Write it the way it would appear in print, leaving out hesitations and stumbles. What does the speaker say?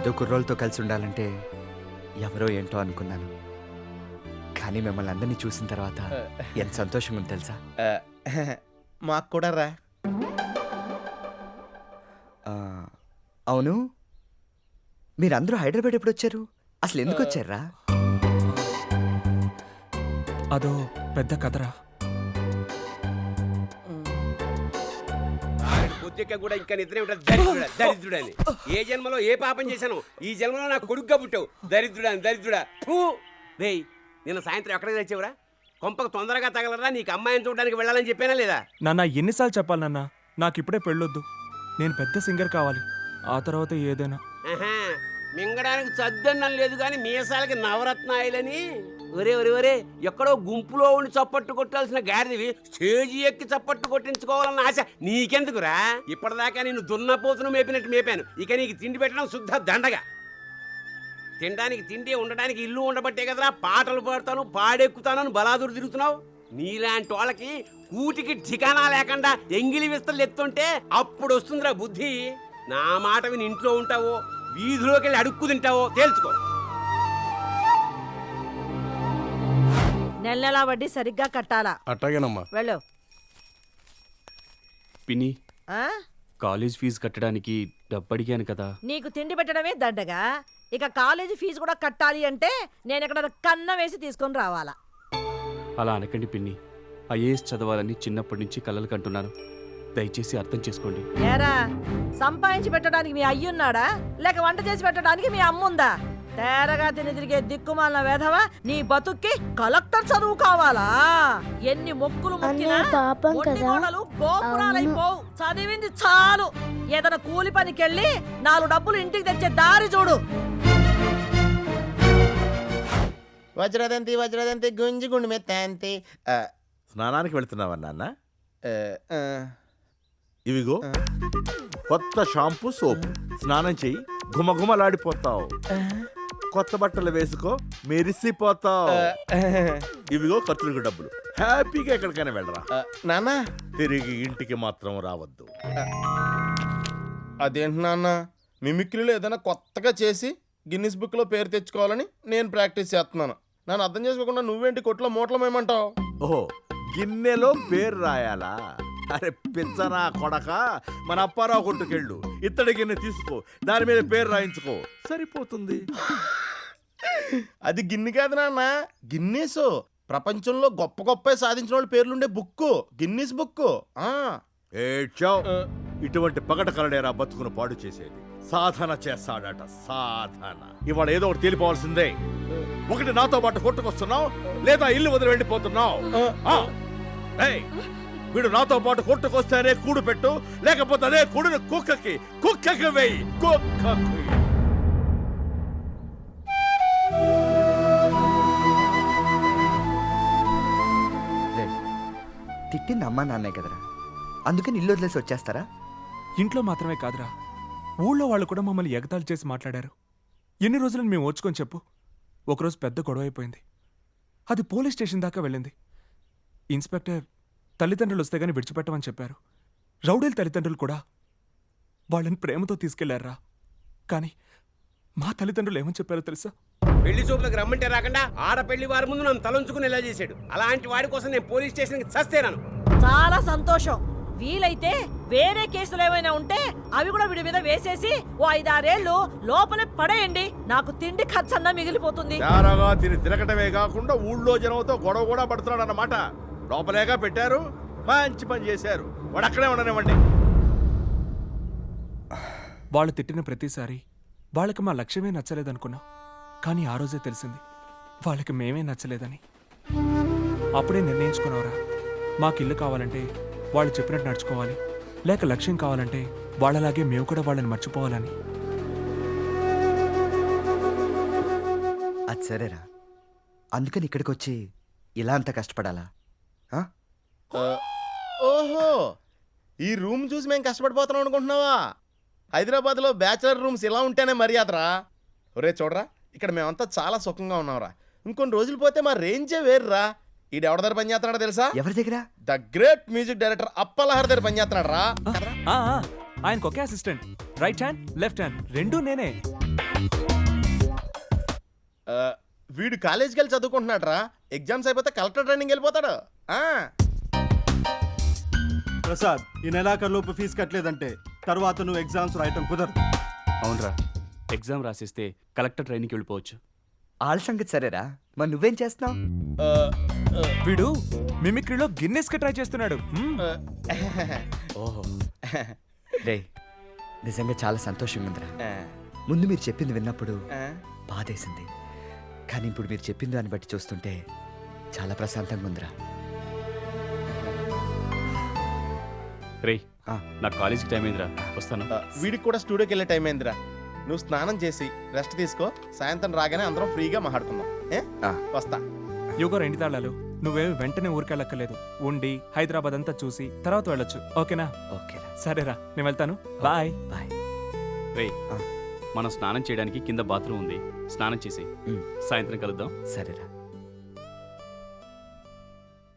ఏదో కుర్రోళ్ళతో కలిసి ఉండాలంటే ఎవరో ఏంటో అనుకున్నాను. కానీ మిమ్మల్ని అందరినీ చూసిన తర్వాత ఎంత సంతోషంగా ఉంది తెలుసా? మాకు కూడా రా. అవును, మీరందరూ హైదరాబాద్ ఎప్పుడు వచ్చారు? అసలు ఎందుకు వచ్చారా? అదో పెద్ద కథరా. బుద్ధిక కూడా ఇంకా నిద్రే ఉంటాడు. దరిద్రుడని ఏ జన్మలో ఏ పాపం చేశాను, ఈ జన్మలో నాకు కొడుకుగా పుట్టావు. దరిద్రుడా. రేయ్, నిన్న సాయంత్రం ఎక్కడికి తెచ్చావురా? కొంపకు తొందరగా తగలరా, నీకు అమ్మాయిని చూడడానికి వెళ్ళాలని చెప్పానా లేదా? నాన్న ఎన్నిసార్లు చెప్పాలి నాన్న, నాకు ఇప్పుడే పెళ్ళొద్దు. నేను పెద్ద సింగర్ కావాలి, ఆ తర్వాత ఏదైనా. మింగడానికి చద్దన్నం లేదు కానీ మీసాలకి నవరత్నాయిలని. ఒరే ఎక్కడో గుంపులో ఉండి చప్పట్టు కొట్టాల్సిన గాడిదివి స్టేజీ ఎక్కి చప్పట్టు కొట్టించుకోవాలన్న ఆశ నీకెందుకురా? ఇప్పటిదాకా నేను దున్నపోతును మేపినట్టు మేపాను, ఇక నీకు తిండి పెట్టడం శుద్ధ దండగా. తినడానికి తిండి, ఉండడానికి ఇల్లు ఉండబట్టే కదరా పాటలు పాడతాను, పాడెక్కుతాను, బలాదురు తిరుగుతున్నావు. నీలాంటి వాళ్ళకి కూటికి ఠికానా లేకుండా ఎంగిలి విస్తలు ఎత్తుంటే అప్పుడు వస్తుందిరా బుద్ధి. నా మాట విని ఇంట్లో ఉంటావో వీధిలోకి వెళ్ళి అడుక్కు తింటావో తేల్చుకో. నెల వడ్డీ సరిగ్గా కట్టాలా? అట్టాగేనమ్మా. వెళ్ళు. పిన్ని, ఆ? కాలేజ్ ఫీజు కట్టడానికి డబ్బు అడిగాను కదా. నీకు తిండి పెట్టడమే దండగా, ఇక కాలేజీ ఫీజు కూడా కట్టాలి అంటే నేను ఇక్కడ కన్నం వేసి తీసుకొని రావాలా? అలా అనకండి పిన్ని, ఐఏఎస్ చదవాలని చిన్నప్పటి నుంచి కలలు కంటున్నాను. దయచేసి అర్థం చేసుకోండి. ఏరా, సంపాదించి పెట్టడానికి మీ అయ్యున్నాడా, లేక వంట చేసి పెట్టడానికి మీ అమ్ముందా? తేరగా తిని తిరిగే దిక్కుమాలిన వెధవ నీ బతుక్కి కలెక్టర్ చదువు కావాలా? ఎన్ని మొక్కులు మొక్కినా గోడలు గోపురాలైపోవు. చదివింది చాలు, ఏదైనా కూలి పనికెళ్ళి 4 డబ్బులు ఇంటికి తెచ్చే దారి చూడు. వజ్రదంతి గుంజి గుండు మెత్తంతి. స్నానానికి వెళ్తున్నావా నాన్న? ఇవిగో కొత్త షాంపూ, సోపు. స్నానం చెయ్యి, ఘుమఘుమలాడిపోతావు. కొత్త బట్టలు వేసుకో, మెరిసిపోతావు. ఇవిగో ఖర్చులకు డబ్బులు. హ్యాపీగా ఎక్కడికైనా వెళ్ళరా. నాన్న, తిరిగి ఇంటికి మాత్రం రావద్దు. అదేంటి నాన్న, మిమిక్రీలో ఏదైనా కొత్తగా చేసి గిన్నిస్ బుక్ లో పేరు తెచ్చుకోవాలని నేను ప్రాక్టీస్ చేస్తున్నాను. నన్ను అర్థం చేసుకోకుండా నువ్వేంటి కొట్లో మూటలమేమంటావు? ఓహో, గిన్నెలో పేరు రాయాలా? అరే పిచ్చనా కొడక, మన అప్పారావు కొట్టుకెళ్ళు, ఇత్తడి గిన్నె తీసుకో, దాని మీద పేరు రాయించుకో, సరిపోతుంది. అది గిన్నె కాదు నాన్న, గిన్నీసు. ప్రపంచంలో గొప్ప గొప్ప సాధించిన వాళ్ళ పేర్లుండే బుక్, గిన్నీస్ బుక్. ఇటువంటి పగట కలడేరా బతుకును పాడు చేసేది. సాధన చేస్తాడట, సాధన. ఇవాళ ఏదో ఒకటి తేలిపోవాల్సిందే. ఒకటి నాతో పాటు కొట్టుకొస్తున్నావు, లేదా ఇల్లు వదిలి వెళ్ళిపోతున్నావు. వీడు నాతో పాటు కొట్టుకొస్తేనే కూడు పెట్టు, లేకపోతే అదే కూడుని కుక్కకి వేయి. కుక్కకి తిట్టింది అమ్మా నాన్నే కదరా, అందుకని ఇల్లు వదిలేసి వచ్చేస్తారా? ఇంట్లో మాత్రమే కాదురా, ఊళ్ళో వాళ్ళు కూడా మమ్మల్ని ఎగతాళి చేసి మాట్లాడారు. ఎన్ని రోజులను మేము ఓర్చుకొని చెప్పు. ఒకరోజు పెద్ద గొడవ అయిపోయింది, అది పోలీస్ స్టేషన్ దాకా వెళ్ళింది. ఇన్స్పెక్టర్ తల్లిదండ్రులు వస్తే గానీ విడిచిపెట్టమని చెప్పారు. రౌడీల తల్లిదండ్రులు కూడా వాళ్ళని ప్రేమతో తీసుకెళ్లారా. కానీ మా తల్లిదండ్రులు ఏమని చెప్పారో తెలుసా? పెళ్లి చూపులకు రమ్మంటే రాకుండా ఆడపెళ్లి వారి ముందు నన్ను తలంచుకుని ఎలా చేశాడు. అలాంటి వాడి కోసం నేను పోలీస్ స్టేషన్కి చస్తేనాను. చాలా సంతోషం. వీలైతే వేరే కేసులు ఏమైనా ఉంటే అవి కూడా వీడి మీద వేసేసి ఓ 5-6 ఏళ్ళు లోపలే పడేయండి. నాకు తిండి ఖర్చన్నా మిగిలిపోతుంది. చారాగా తిరగటమే కాకుండా ఊళ్ళో జనంతో గొడవ కూడా పడుతున్నాడు అన్నమాట. లోపలేగా పెట్టారు, మంచి పని చేశారు. వాడు అక్కడే ఉండనివ్వండి. వాళ్ళు తిట్టిన ప్రతిసారి వాళ్ళకి మా లక్ష్యమే నచ్చలేదనుకున్నాం. కానీ ఆ రోజే తెలిసింది వాళ్ళకి మేమే నచ్చలేదని. అప్పుడే నిర్ణయించుకున్నావురా, మాకు ఇల్లు కావాలంటే వాళ్ళు చెప్పినట్టు నడుచుకోవాలి, లేక లక్ష్యం కావాలంటే వాళ్ళలాగే మేము కూడా వాళ్ళని మర్చిపోవాలని. అది సరేరా, అందుకని ఇక్కడికి వచ్చి ఇలా అంత కష్టపడాలా? ఓహో, ఈ రూమ్ చూసి మేము కష్టపడిపోతున్నాం అనుకుంటున్నావా? హైదరాబాద్లో బ్యాచిలర్ రూమ్స్ ఇలా ఉంటేనే మర్యాదరా. ఒరే చూడరా, ఇక్కడ మేమంతా చాలా సుఖంగా ఉన్నాంరా. ఇంకొన్ని రోజులు పోతే మా రేంజే వేరురా. ఈడు ఎవరి దగ్గర పనిచేస్తున్నాడో తెలుసా? ఎవరి దగ్గర? ద గ్రేట్ మ్యూజిక్ డైరెక్టర్ అప్పలహర్ దగ్గర పనిచేస్తున్నాడు రా. ఆయనకు ఒకే assistant, right hand left hand రెండూ నేనే. ఆ, వీడు కాలేజీకి వెళ్ళి చదువుకుంటున్నాడు రా. ఎగ్జామ్స్ అయిపోతే కలెక్టర్ ట్రైనింగ్ వెళ్ళిపోతాడు. ఆ, ప్రసాద్ ఈ నెలాఖరులోపు ఫీజు కట్టలేదంటే తర్వాత నువ్వు ఎగ్జామ్స్ రాయటం కుదరదు. అవునరా, ఎగ్జామ్ రాసిస్తే కలెక్టర్ ట్రైనింగ్కి వెళ్ళిపోవచ్చు. ఆళ్ళ సంగతి సరేరా, మరి నువ్వేం చేస్తున్నావు? ఆ, వీడు మిమిక్రీలో గిన్నెస్ కి ట్రై చేస్తున్నాడు. ఓహో రే, నిజంగా చాలా సంతోషంగా ఉందిరా. ఆ, ముందు మీరు చెప్పింది విన్నప్పుడు ఆ. బాధేసింది, కానీ ఇప్పుడు మీరు చెప్పిన దాన్ని బట్టి చూస్తుంటే చాలా ప్రశాంతంగా ఉందిరా. రే, ఆ. నాకు కాలేజీకి టైం అయిందిరా, వస్తాను. ఆ, వీడికి కూడా స్టూడియోకి వెళ్ళే టైం అయిందిరా. నువ్వు స్నానం చేసి రెస్ట్ తీసుకో. సాయంత్రం రాగానే అందరం ఫ్రీగా మాట్లాడుకుందాం. ఏ? ఆ. వస్తా. యుగో రెండు తాళాలు. నువ్వేమి వెంటనే ఊరికెళ్ళక్కర్లేదు. ఉండి హైదరాబాద్ అంతా చూసి తర్వాత వెళ్ళొచ్చు. ఓకేనా? ఓకేరా, సరేరా, నేను వెళ్తాను. బాయ్. బాయ్. రే, ఆ. మనం స్నానం చేయడానికి కింద బాత్రూమ్ ఉంది, స్నానం చేసి ఉమ్, సాయంత్రం కలుద్దాం. సరేరా.